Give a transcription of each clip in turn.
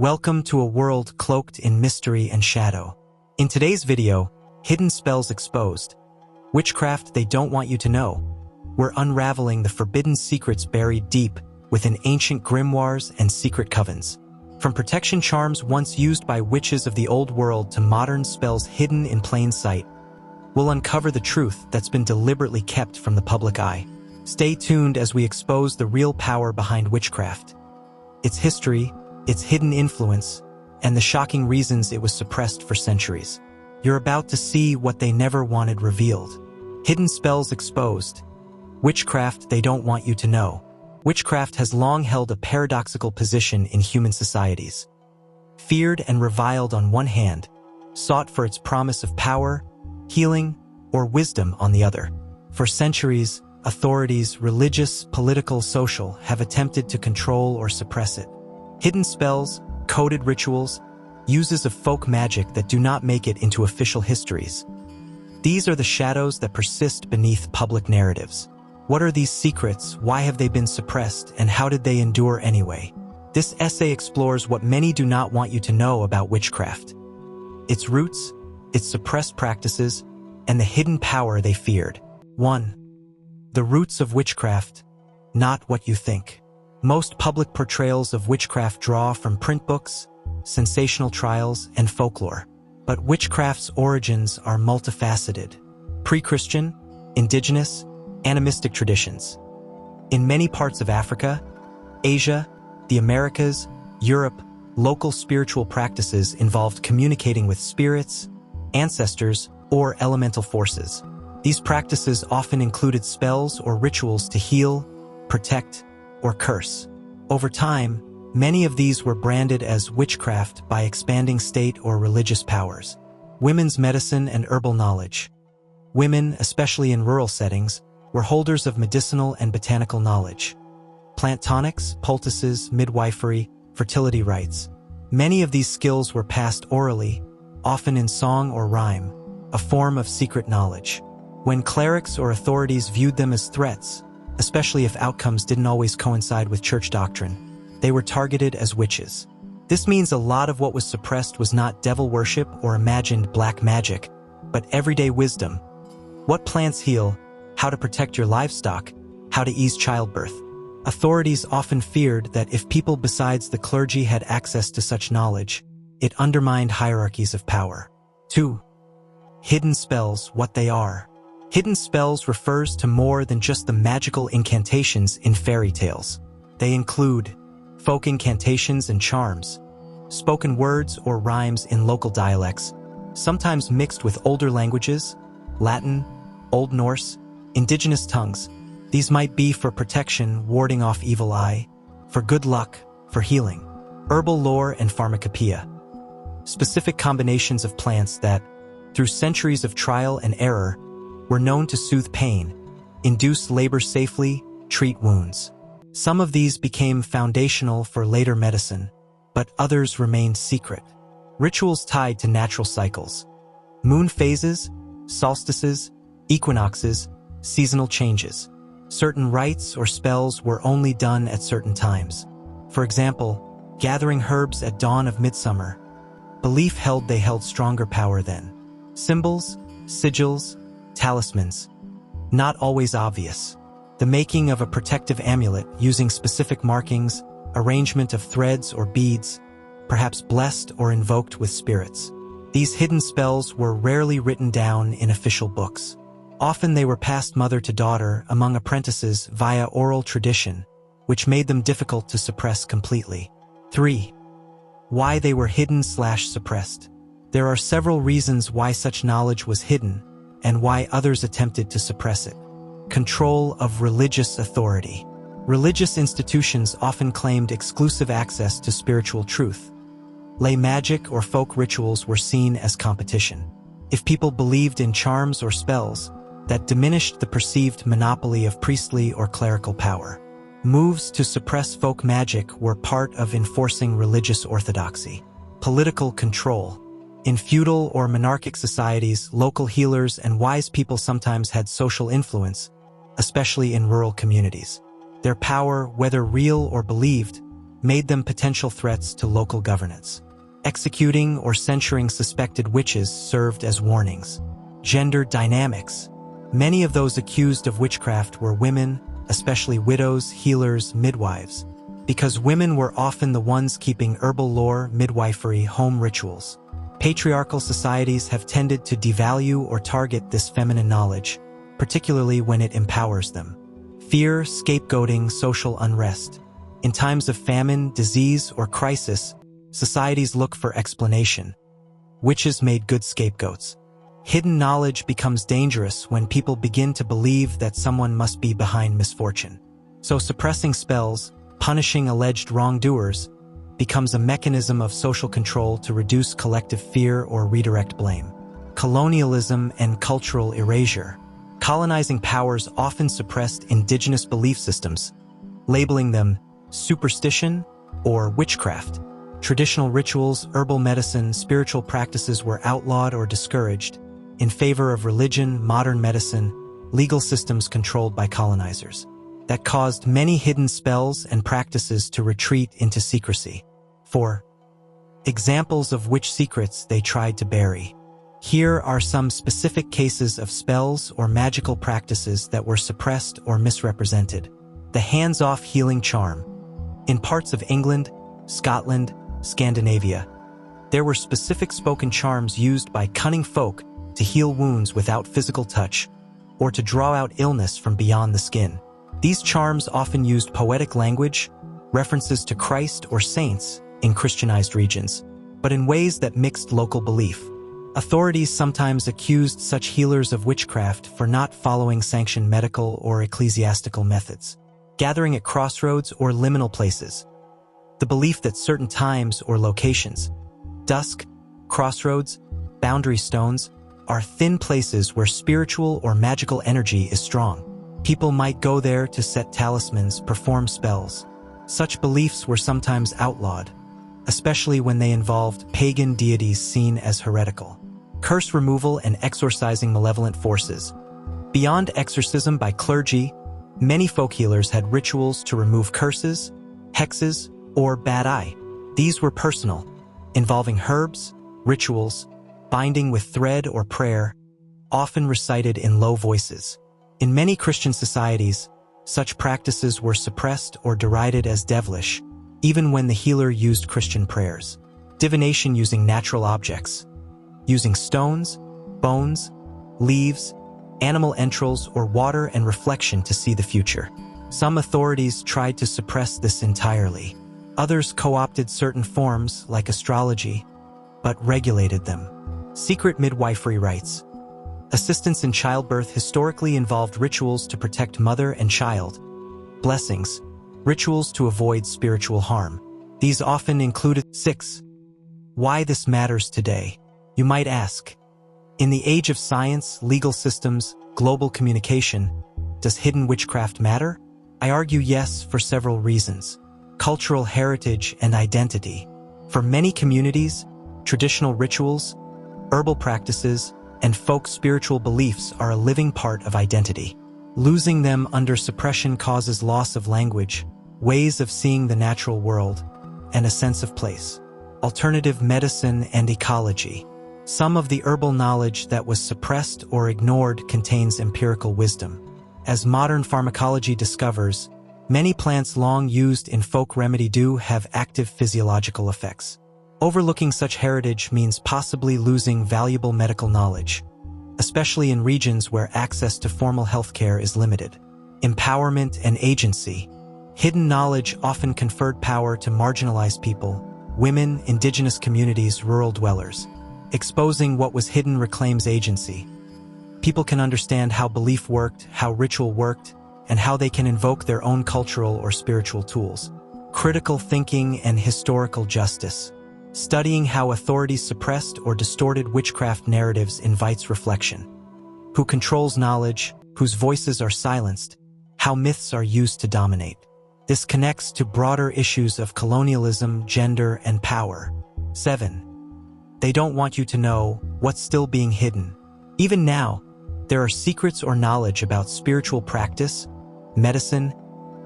Welcome to a world cloaked in mystery and shadow. In today's video, hidden spells exposed. Witchcraft they don't want you to know. We're unraveling the forbidden secrets buried deep within ancient grimoires and secret covens. From protection charms once used by witches of the old world to modern spells hidden in plain sight, we'll uncover the truth that's been deliberately kept from the public eye. Stay tuned as we expose the real power behind witchcraft, its history, its hidden influence, and the shocking reasons it was suppressed for centuries. You're about to see what they never wanted revealed. Hidden spells exposed. Witchcraft they don't want you to know. Witchcraft has long held a paradoxical position in human societies. Feared and reviled on one hand, sought for its promise of power, healing, or wisdom on the other. For centuries, authorities, religious, political, social, have attempted to control or suppress it. Hidden spells, coded rituals, uses of folk magic that do not make it into official histories. These are the shadows that persist beneath public narratives. What are these secrets, why have they been suppressed, and how did they endure anyway? This essay explores what many do not want you to know about witchcraft. Its roots, its suppressed practices, and the hidden power they feared. 1. The roots of witchcraft, not what you think. Most public portrayals of witchcraft draw from print books, sensational trials, and folklore. But witchcraft's origins are multifaceted. Pre-Christian, indigenous, animistic traditions. In many parts of Africa, Asia, the Americas, Europe, local spiritual practices involved communicating with spirits, ancestors, or elemental forces. These practices often included spells or rituals to heal, protect, or curse. Over time, many of these were branded as witchcraft by expanding state or religious powers. Women's medicine and herbal knowledge. Women, especially in rural settings, were holders of medicinal and botanical knowledge. Plant tonics, poultices, midwifery, fertility rites. Many of these skills were passed orally, often in song or rhyme, a form of secret knowledge. When clerics or authorities viewed them as threats, especially if outcomes didn't always coincide with church doctrine, they were targeted as witches. This means a lot of what was suppressed was not devil worship or imagined black magic, but everyday wisdom. What plants heal, how to protect your livestock, how to ease childbirth. Authorities often feared that if people besides the clergy had access to such knowledge, it undermined hierarchies of power. 2. Hidden spells, what they are. Hidden spells refers to more than just the magical incantations in fairy tales. They include folk incantations and charms, spoken words or rhymes in local dialects, sometimes mixed with older languages, Latin, Old Norse, indigenous tongues. These might be for protection, warding off evil eye, for good luck, for healing. Herbal lore and pharmacopoeia. Specific combinations of plants that, through centuries of trial and error, were known to soothe pain, induce labor safely, treat wounds. Some of these became foundational for later medicine, but others remained secret. Rituals tied to natural cycles. Moon phases, solstices, equinoxes, seasonal changes. Certain rites or spells were only done at certain times. For example, gathering herbs at dawn of midsummer. Belief held they held stronger power then. Symbols, sigils, talismans. Not always obvious. The making of a protective amulet using specific markings, arrangement of threads or beads, perhaps blessed or invoked with spirits. These hidden spells were rarely written down in official books. Often they were passed mother to daughter among apprentices via oral tradition, which made them difficult to suppress completely. 3. Why they were hidden/suppressed. There are several reasons why such knowledge was hidden, and why others attempted to suppress it. Control of religious authority. Religious institutions often claimed exclusive access to spiritual truth. Lay magic or folk rituals were seen as competition. If people believed in charms or spells, that diminished the perceived monopoly of priestly or clerical power. Moves to suppress folk magic were part of enforcing religious orthodoxy. Political control. In feudal or monarchic societies, local healers and wise people sometimes had social influence, especially in rural communities. Their power, whether real or believed, made them potential threats to local governance. Executing or censuring suspected witches served as warnings. Gender dynamics. Many of those accused of witchcraft were women, especially widows, healers, midwives, because women were often the ones keeping herbal lore, midwifery, home rituals. Patriarchal societies have tended to devalue or target this feminine knowledge, particularly when it empowers them. Fear, scapegoating, social unrest. In times of famine, disease, or crisis, societies look for explanation. Witches made good scapegoats. Hidden knowledge becomes dangerous when people begin to believe that someone must be behind misfortune. So suppressing spells, punishing alleged wrongdoers, becomes a mechanism of social control to reduce collective fear or redirect blame. Colonialism and cultural erasure. Colonizing powers often suppressed indigenous belief systems, labeling them superstition or witchcraft. Traditional rituals, herbal medicine, spiritual practices were outlawed or discouraged in favor of religion, modern medicine, legal systems controlled by colonizers. That caused many hidden spells and practices to retreat into secrecy. 4. Examples of witch secrets they tried to bury. Here are some specific cases of spells or magical practices that were suppressed or misrepresented. The hands-off healing charm. In parts of England, Scotland, Scandinavia, there were specific spoken charms used by cunning folk to heal wounds without physical touch, or to draw out illness from beyond the skin. These charms often used poetic language, references to Christ or saints in Christianized regions, but in ways that mixed local belief. Authorities sometimes accused such healers of witchcraft for not following sanctioned medical or ecclesiastical methods. Gathering at crossroads or liminal places. The belief that certain times or locations, dusk, crossroads, boundary stones, are thin places where spiritual or magical energy is strong. People might go there to set talismans, perform spells. Such beliefs were sometimes outlawed, especially when they involved pagan deities seen as heretical. Curse removal and exorcising malevolent forces. Beyond exorcism by clergy, many folk healers had rituals to remove curses, hexes, or bad eye. These were personal, involving herbs, rituals, binding with thread or prayer, often recited in low voices. In many Christian societies, such practices were suppressed or derided as devilish, even when the healer used Christian prayers. Divination using natural objects, using stones, bones, leaves, animal entrails, or water and reflection to see the future. Some authorities tried to suppress this entirely. Others co-opted certain forms, like astrology, but regulated them. Secret midwifery rites. Assistance in childbirth historically involved rituals to protect mother and child, blessings, rituals to avoid spiritual harm. These often included 6. Why this matters today? You might ask. In the age of science, legal systems, global communication, does hidden witchcraft matter? I argue yes, for several reasons. Cultural heritage and identity. For many communities, traditional rituals, herbal practices, and folk spiritual beliefs are a living part of identity. Losing them under suppression causes loss of language, ways of seeing the natural world, and a sense of place. Alternative medicine and ecology. Some of the herbal knowledge that was suppressed or ignored contains empirical wisdom. As modern pharmacology discovers, many plants long used in folk remedy do have active physiological effects. Overlooking such heritage means possibly losing valuable medical knowledge, especially in regions where access to formal healthcare is limited. Empowerment and agency. Hidden knowledge often conferred power to marginalized people, women, indigenous communities, rural dwellers. Exposing what was hidden reclaims agency. People can understand how belief worked, how ritual worked, and how they can invoke their own cultural or spiritual tools. Critical thinking and historical justice. Studying how authorities suppressed or distorted witchcraft narratives invites reflection. Who controls knowledge, whose voices are silenced, how myths are used to dominate. This connects to broader issues of colonialism, gender, and power. 7. They don't want you to know what's still being hidden. Even now, there are secrets or knowledge about spiritual practice, medicine,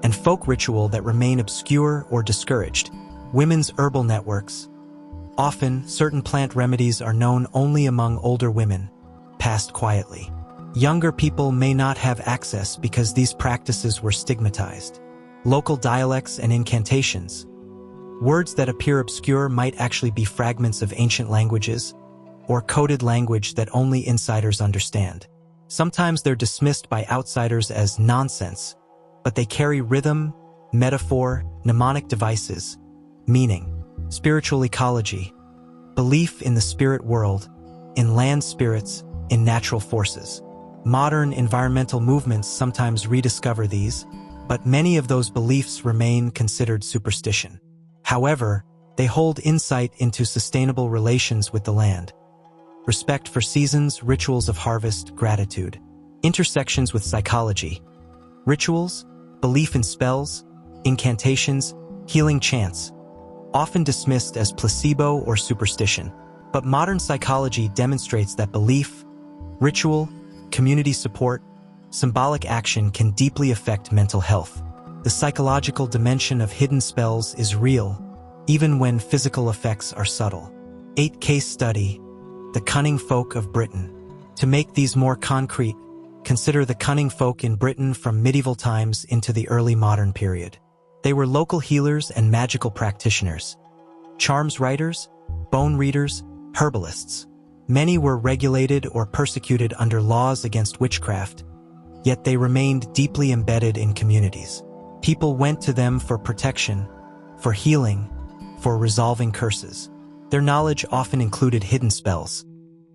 and folk ritual that remain obscure or discouraged. Women's herbal networks. Often, certain plant remedies are known only among older women, passed quietly. Younger people may not have access because these practices were stigmatized. Local dialects and incantations. Words that appear obscure might actually be fragments of ancient languages or coded language that only insiders understand. Sometimes they're dismissed by outsiders as nonsense, but they carry rhythm, metaphor, mnemonic devices, meaning, spiritual ecology, belief in the spirit world, in land spirits, in natural forces. Modern environmental movements sometimes rediscover these, but many of those beliefs remain considered superstition. However, they hold insight into sustainable relations with the land. Respect for seasons, rituals of harvest, gratitude. Intersections with psychology. Rituals, belief in spells, incantations, healing chants, often dismissed as placebo or superstition. But modern psychology demonstrates that belief, ritual, community support, symbolic action can deeply affect mental health. The psychological dimension of hidden spells is real, even when physical effects are subtle. 8 Case study. The cunning folk of Britain. To make these more concrete, consider the cunning folk in Britain from medieval times into the early modern period. They were local healers and magical practitioners, charms writers, bone readers, herbalists. Many were regulated or persecuted under laws against witchcraft, yet they remained deeply embedded in communities. People went to them for protection, for healing, for resolving curses. Their knowledge often included hidden spells.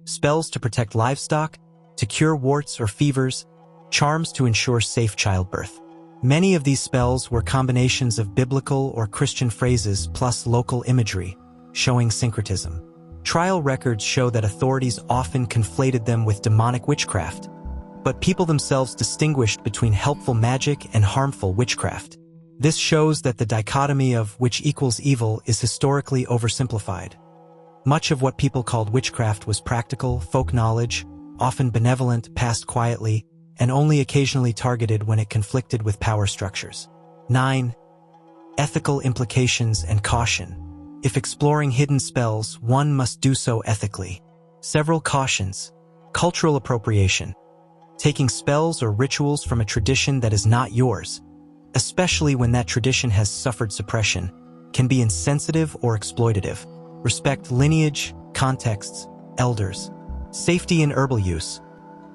Spells to protect livestock, to cure warts or fevers, charms to ensure safe childbirth. Many of these spells were combinations of biblical or Christian phrases plus local imagery, showing syncretism. Trial records show that authorities often conflated them with demonic witchcraft, but people themselves distinguished between helpful magic and harmful witchcraft. This shows that the dichotomy of which equals evil is historically oversimplified. Much of what people called witchcraft was practical, folk knowledge, often benevolent, passed quietly, and only occasionally targeted when it conflicted with power structures. 9. Ethical implications and caution. If exploring hidden spells, one must do so ethically. Several cautions. Cultural appropriation. Taking spells or rituals from a tradition that is not yours, especially when that tradition has suffered suppression, can be insensitive or exploitative. Respect lineage, contexts, elders. Safety in herbal use.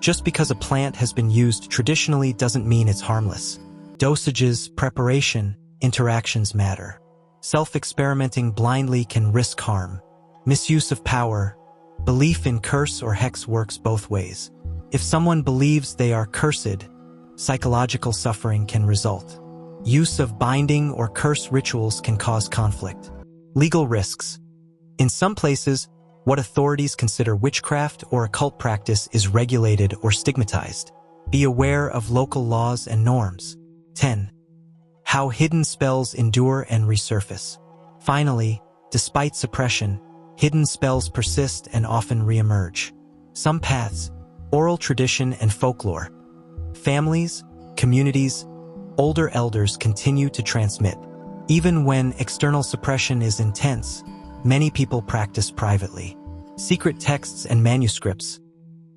Just because a plant has been used traditionally doesn't mean it's harmless. Dosages, preparation, interactions matter. Self-experimenting blindly can risk harm. Misuse of power. Belief in curse or hex works both ways. If someone believes they are cursed, psychological suffering can result. Use of binding or curse rituals can cause conflict. Legal risks. In some places, what authorities consider witchcraft or occult practice is regulated or stigmatized. Be aware of local laws and norms. 10. How hidden spells endure and resurface. Finally, despite suppression, hidden spells persist and often reemerge. Some paths, oral tradition and folklore. Families, communities, older elders continue to transmit. Even when external suppression is intense, many people practice privately. Secret texts and manuscripts,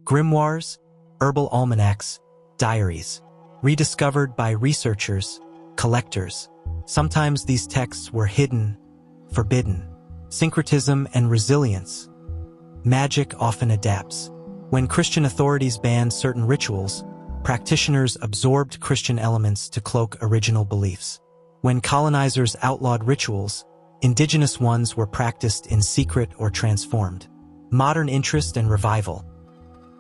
grimoires, herbal almanacs, diaries, rediscovered by researchers, collectors. Sometimes these texts were hidden, forbidden. Syncretism and resilience. Magic often adapts. When Christian authorities banned certain rituals, practitioners absorbed Christian elements to cloak original beliefs. When colonizers outlawed rituals, indigenous ones were practiced in secret or transformed. Modern interest and revival.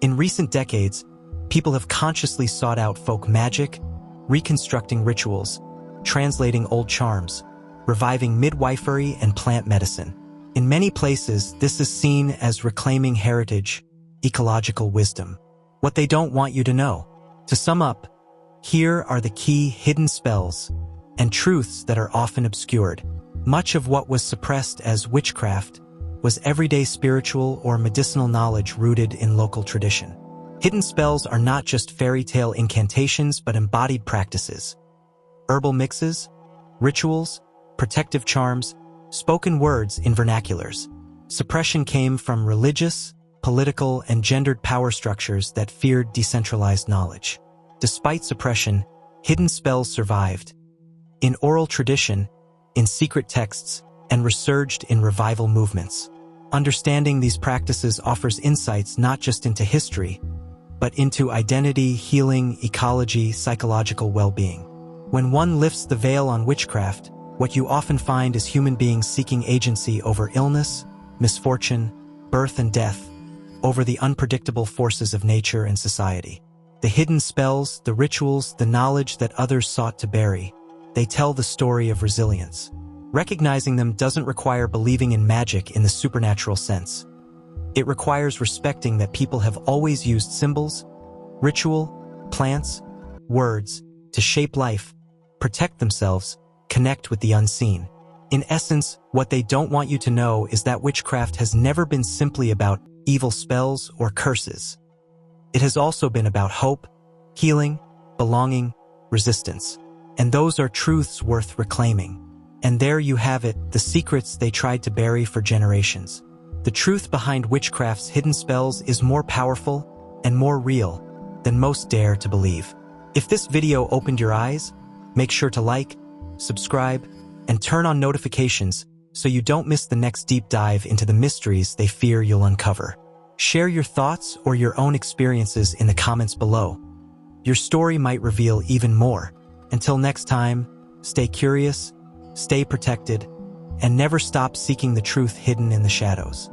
In recent decades, people have consciously sought out folk magic, reconstructing rituals, translating old charms, reviving midwifery and plant medicine. In many places, this is seen as reclaiming heritage, ecological wisdom. What they don't want you to know. To sum up, here are the key hidden spells and truths that are often obscured. Much of what was suppressed as witchcraft was everyday spiritual or medicinal knowledge rooted in local tradition. Hidden spells are not just fairy tale incantations but embodied practices. herbal mixes, rituals, protective charms, spoken words in vernaculars. Suppression came from religious, political, and gendered power structures that feared decentralized knowledge. Despite suppression, hidden spells survived, in oral tradition, in secret texts, and resurged in revival movements. Understanding these practices offers insights not just into history, but into identity, healing, ecology, psychological well-being. When one lifts the veil on witchcraft, what you often find is human beings seeking agency over illness, misfortune, birth and death, over the unpredictable forces of nature and society. The hidden spells, the rituals, the knowledge that others sought to bury, they tell the story of resilience. Recognizing them doesn't require believing in magic in the supernatural sense. It requires respecting that people have always used symbols, ritual, plants, words, to shape life, protect themselves, connect with the unseen. In essence, what they don't want you to know is that witchcraft has never been simply about evil spells or curses. It has also been about hope, healing, belonging, resistance. And those are truths worth reclaiming. And there you have it, the secrets they tried to bury for generations. The truth behind witchcraft's hidden spells is more powerful and more real than most dare to believe. If this video opened your eyes, make sure to like, subscribe, and turn on notifications so you don't miss the next deep dive into the mysteries they fear you'll uncover. Share your thoughts or your own experiences in the comments below. Your story might reveal even more. Until next time, stay curious, stay protected, and never stop seeking the truth hidden in the shadows.